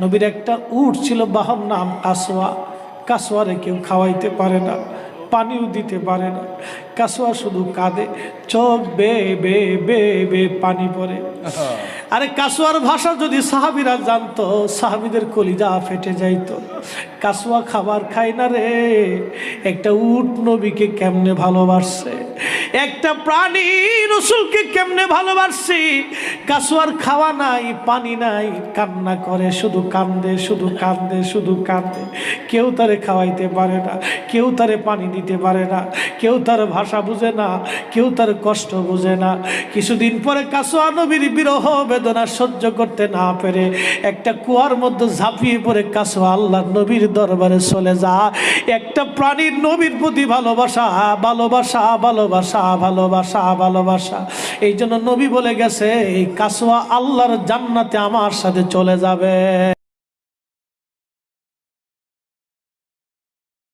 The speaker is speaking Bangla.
নবীর একটা উট ছিল, বাহন নাম কাসওয়া। কাসওয়ারে কেউ খাওয়াইতে পারে না, পানিও দিতে পারে না। কাসওয়া শুধু কাঁদে, চোখ বে বে বে বে পানি পড়ে। আরে কাসওয়ার ভাষা যদি সাহাবীরা জানতো, সাহাবীদের কলিজা ফেটে যাইতো। কাসওয়া খাবার খায় না রে, একটা উট নবীকে কেমনে ভালোবাসছে, একটা প্রাণী রাসূলকে কেমনে ভালোবাসছে। কাসওয়ার খাওয়া নাই, পানি নাই, কান্না করে, শুধু কান্দে, শুধু কান্দে, শুধু কান্দে। কেউ তারে খাওয়াইতে পারে না, কেউ তারে পানি দিতে পারে না, কেউ তার ভাষা বুঝে না, কেউ তার কষ্ট বুঝে না। কিছুদিন পরে কাসওয়া নবীর বিরহ বেদনা সহ্য করতে না পেরে একটা কুয়ার মধ্যে ঝাঁপিয়ে পড়ে কাসওয়া আল্লাহর নবীর দরবারে চলে যা। একটা প্রাণীর নবীর প্রতি ভালোবাসা, ভালোবাসা, ভালোবাসা, ভালোবাসা, ভালোবাসা। এই জন্য নবী বলে গেছে, এই কাসওয়া আল্লাহর জান্নাতে আমার সাথে চলে যাবে।